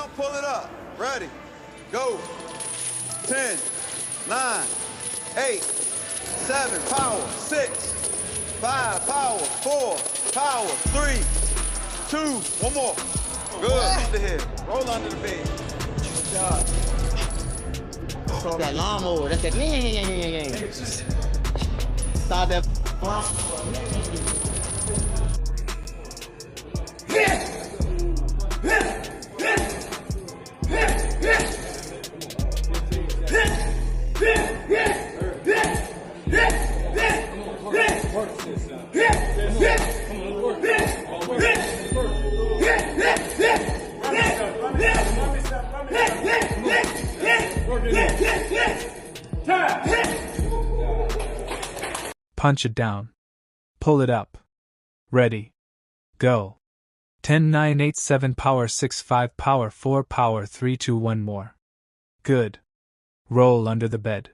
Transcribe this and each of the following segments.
down, pull it up. Ready, go. 10, 9, 8, 7, power, 6, 5, power, 4, power, 3, 2, one more. Good, use the head, roll under the bed. Good job. That lawnmower, that's that. Start that. Punch it down. Pull it up. Ready. Go. 10, 9, 8, 7, power 6, 5, power 4, power 3, 2, 1 more. Good. Roll under the bed.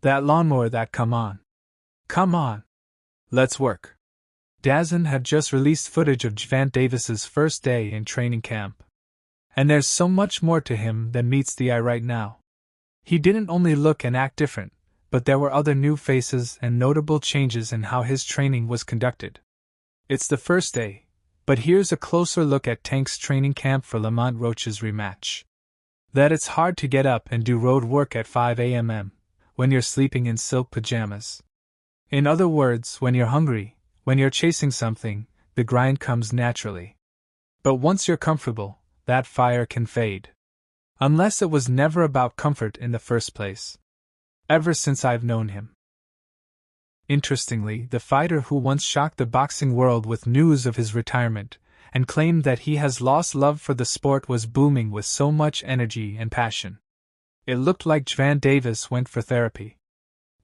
That lawnmower, that come on. Come on. Let's work. DAZN had just released footage of Gervonta Davis's first day in training camp. And there's so much more to him than meets the eye right now. He didn't only look and act different, but there were other new faces and notable changes in how his training was conducted. It's the first day, but here's a closer look at Tank's training camp for Lamont Roach's rematch. That it's hard to get up and do road work at 5 a.m. when you're sleeping in silk pajamas. In other words, when you're hungry, when you're chasing something, the grind comes naturally. But once you're comfortable, that fire can fade. Unless it was never about comfort in the first place. Ever since I've known him. Interestingly, the fighter who once shocked the boxing world with news of his retirement, and claimed that he has lost love for the sport, was booming with so much energy and passion. It looked like Gervonta Davis went for therapy.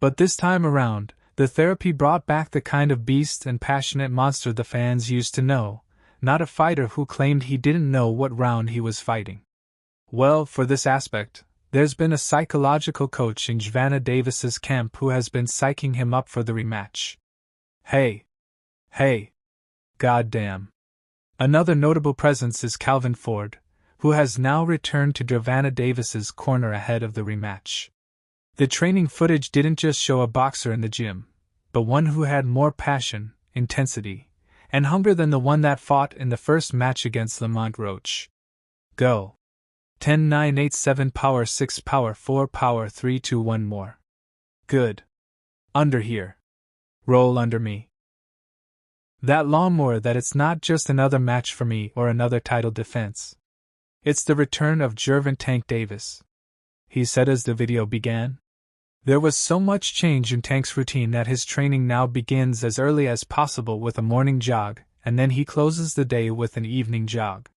But this time around, the therapy brought back the kind of beast and passionate monster the fans used to know, not a fighter who claimed he didn't know what round he was fighting. Well, for this aspect, there's been a psychological coach in Gervonta Davis's camp who has been psyching him up for the rematch. Hey, goddamn. Another notable presence is Calvin Ford, who has now returned to Gervonta Davis's corner ahead of the rematch. The training footage didn't just show a boxer in the gym, but one who had more passion, intensity, and hunger than the one that fought in the first match against Lamont Roach. Go. 10, 9, 8, 7, power 6, power 4, power 3, 2, 1 more. Good. Under here. Roll under me. That lawnmower, that it's not just another match for me or another title defense. It's the return of Gervonta "Tank" Davis, he said as the video began. There was so much change in Tank's routine that his training now begins as early as possible with a morning jog, and then he closes the day with an evening jog.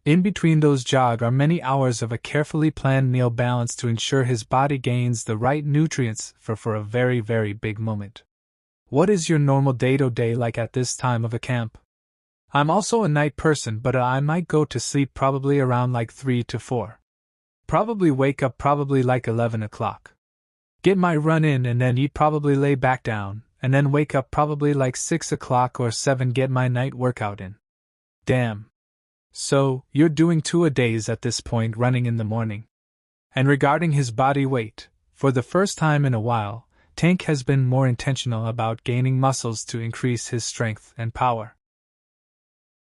In between those jog are many hours of a carefully planned meal balance to ensure his body gains the right nutrients for a very, very big moment. What is your normal day-to-day like at this time of a camp? I'm also a night person, but I might go to sleep probably around like 3 to 4. Probably wake up probably like 11 o'clock. Get my run in and then eat, probably lay back down, and then wake up probably like 6 o'clock or 7, get my night workout in. Damn. So, you're doing 2-a-days at this point, running in the morning. And regarding his body weight, for the first time in a while, Tank has been more intentional about gaining muscles to increase his strength and power.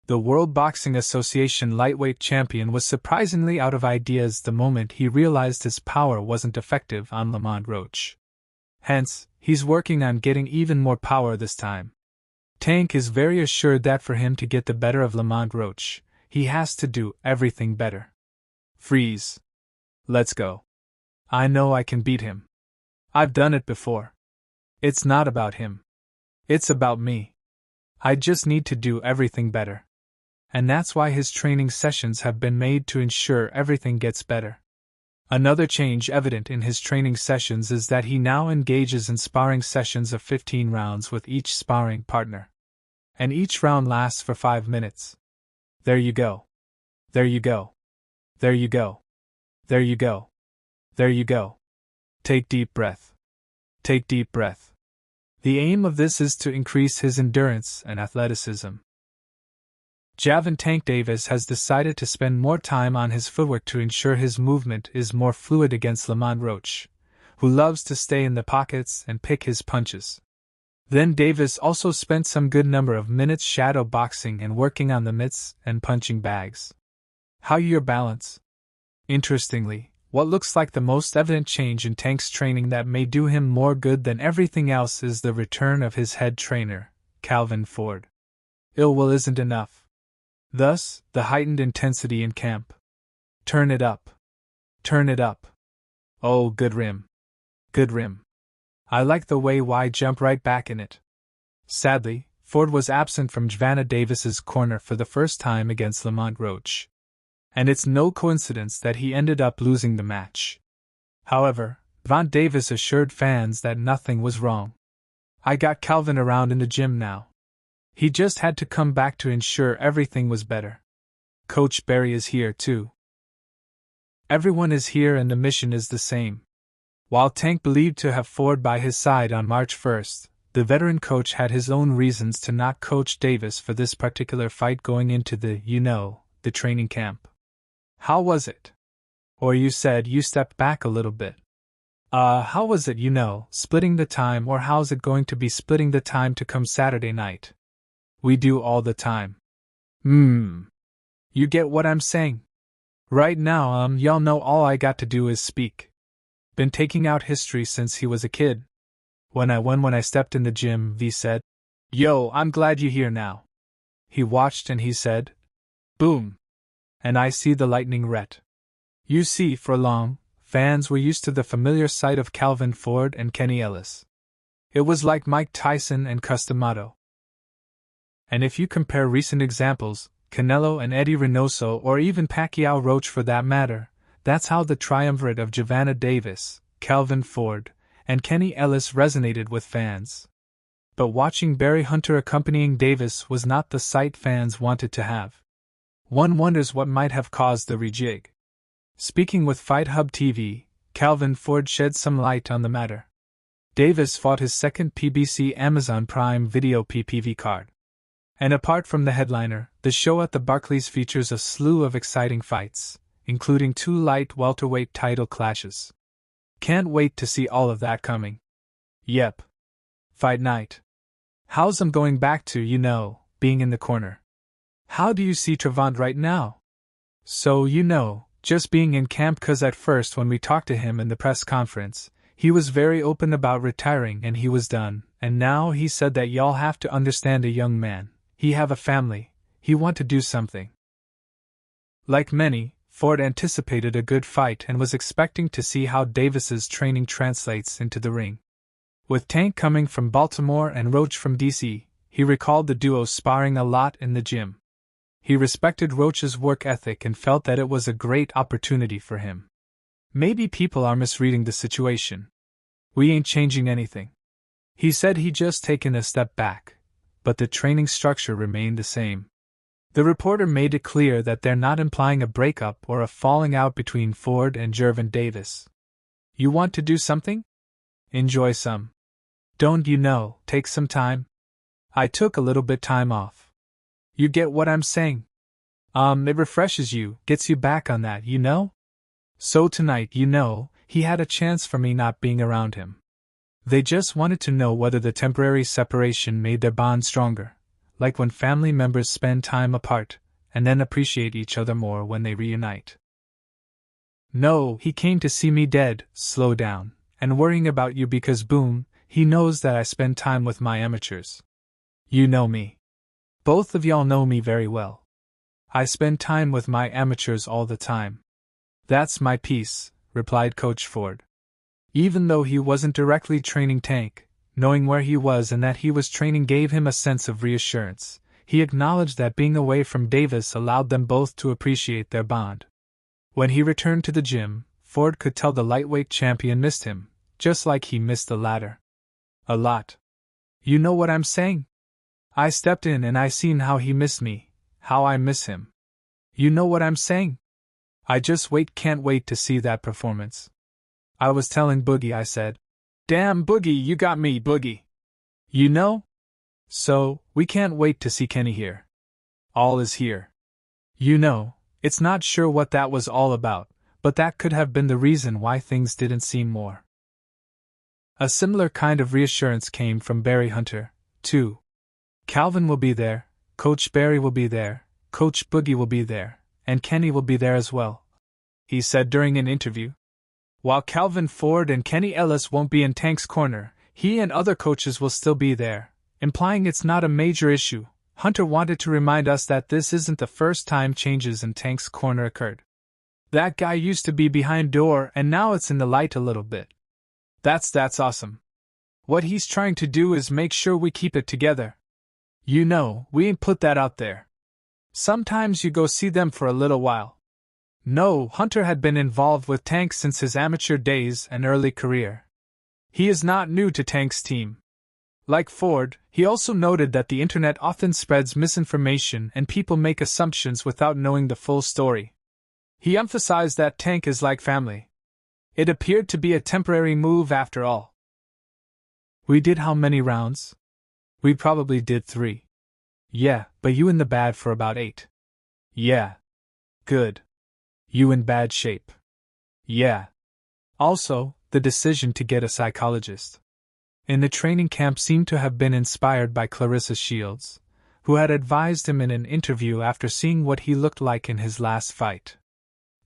The World Boxing Association lightweight champion was surprisingly out of ideas the moment he realized his power wasn't effective on Lamont Roach. Hence, he's working on getting even more power this time. Tank is very assured that for him to get the better of Lamont Roach, he has to do everything better. Freeze. Let's go. I know I can beat him. I've done it before. It's not about him. It's about me. I just need to do everything better. And that's why his training sessions have been made to ensure everything gets better. Another change evident in his training sessions is that he now engages in sparring sessions of 15 rounds with each sparring partner. And each round lasts for 5 minutes. There you go. There you go. There you go. There you go. There you go. Take deep breath. Take deep breath. The aim of this is to increase his endurance and athleticism. Javon Tank Davis has decided to spend more time on his footwork to ensure his movement is more fluid against Lamont Roach, who loves to stay in the pockets and pick his punches. Then Davis also spent some good number of minutes shadow boxing and working on the mitts and punching bags. How your balance? Interestingly, what looks like the most evident change in Tank's training that may do him more good than everything else is the return of his head trainer, Calvin Ford. Ill will isn't enough. Thus, the heightened intensity in camp. Turn it up. Turn it up. Oh, good rim. Good rim. I like the way Y jump right back in it. Sadly, Ford was absent from Gervonta Davis's corner for the first time against Lamont Roach. And it's no coincidence that he ended up losing the match. However, Gervonta Davis assured fans that nothing was wrong. I got Calvin around in the gym now. He just had to come back to ensure everything was better. Coach Barry is here too. Everyone is here and the mission is the same. While Tank believed to have Ford by his side on March 1st, the veteran coach had his own reasons to not coach Davis for this particular fight going into the training camp. How was it? Or you said you stepped back a little bit. How was it, splitting the time, or how's it going to be splitting the time to come Saturday night? We do all the time. You get what I'm saying? Right now, y'all know all I got to do is speak. Been taking out history since he was a kid. When I stepped in the gym, V said, "Yo, I'm glad you're here now." He watched and he said, "Boom." And I see the lightning ret. You see, for long, fans were used to the familiar sight of Calvin Ford and Kenny Ellis. It was like Mike Tyson and Customato. And if you compare recent examples, Canelo and Eddie Reynoso, or even Pacquiao Roach for that matter, that's how the triumvirate of Gervonta Davis, Calvin Ford, and Kenny Ellis resonated with fans. But watching Barry Hunter accompanying Davis was not the sight fans wanted to have. One wonders what might have caused the rejig. Speaking with Fight Hub TV, Calvin Ford shed some light on the matter. Davis fought his second PBC Amazon Prime Video PPV card. And apart from the headliner, the show at the Barclays features a slew of exciting fights, including 2 light welterweight title clashes. Can't wait to see all of that coming. Yep. Fight night. How's going back to, being in the corner? How do you see Gervonta right now? So, just being in camp, 'cause at first when we talked to him in the press conference, he was very open about retiring and he was done, and now he said that y'all have to understand a young man. He have a family, he want to do something. Like many, Ford anticipated a good fight and was expecting to see how Davis's training translates into the ring. With Tank coming from Baltimore and Roach from DC, he recalled the duo sparring a lot in the gym. He respected Roach's work ethic and felt that it was a great opportunity for him. Maybe people are misreading the situation. We ain't changing anything. He said he just taken a step back, but the training structure remained the same. The reporter made it clear that they're not implying a breakup or a falling out between Ford and Gervonta Davis. You want to do something? Enjoy some. Don't take some time? I took a little bit time off. You get what I'm saying? It refreshes you, gets you back on that, So tonight, he had a chance for me not being around him. They just wanted to know whether the temporary separation made their bond stronger, like when family members spend time apart, and then appreciate each other more when they reunite. No, he came to see me dead, slow down, and worrying about you because boom, he knows that I spend time with my amateurs. You know me. Both of y'all know me very well. I spend time with my amateurs all the time. That's my piece, replied Coach Ford. Even though he wasn't directly training Tank, knowing where he was and that he was training gave him a sense of reassurance. He acknowledged that being away from Davis allowed them both to appreciate their bond. When he returned to the gym, Ford could tell the lightweight champion missed him, just like he missed the latter. A lot. You know what I'm saying? I stepped in and I seen how he missed me, how I miss him. You know what I'm saying? I just can't wait to see that performance. I was telling Boogie, I said, "Damn Boogie, you got me, Boogie." So, we can't wait to see Kenny here. All is here. You know, it's not sure what that was all about, but that could have been the reason why things didn't seem more. A similar kind of reassurance came from Barry Hunter, too. Calvin will be there, Coach Barry will be there, Coach Boogie will be there, and Kenny will be there as well, he said during an interview. While Calvin Ford and Kenny Ellis won't be in Tank's corner, he and other coaches will still be there, implying it's not a major issue. Hunter wanted to remind us that this isn't the first time changes in Tank's corner occurred. That guy used to be behind door and now it's in the light a little bit. That's awesome. What he's trying to do is make sure we keep it together. You know, we ain't put that out there. Sometimes you go see them for a little while. No, Hunter had been involved with Tank since his amateur days and early career. He is not new to Tank's team. Like Ford, he also noted that the internet often spreads misinformation and people make assumptions without knowing the full story. He emphasized that Tank is like family. It appeared to be a temporary move after all. We did how many rounds? We probably did 3. Yeah, but you in the bad for about 8. Yeah. Good. You in bad shape. Yeah. Also, the decision to get a psychologist in the training camp seemed to have been inspired by Clarissa Shields, who had advised him in an interview after seeing what he looked like in his last fight.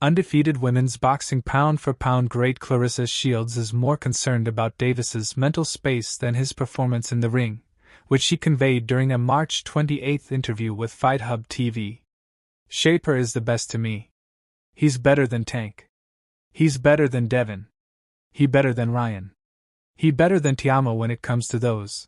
Undefeated women's boxing pound-for-pound great Clarissa Shields is more concerned about Davis's mental space than his performance in the ring, which she conveyed during a March 28 interview with Fight Hub TV. Shaper is the best to me. He's better than Tank. He's better than Devin. He better than Ryan. He better than Tiamo when it comes to those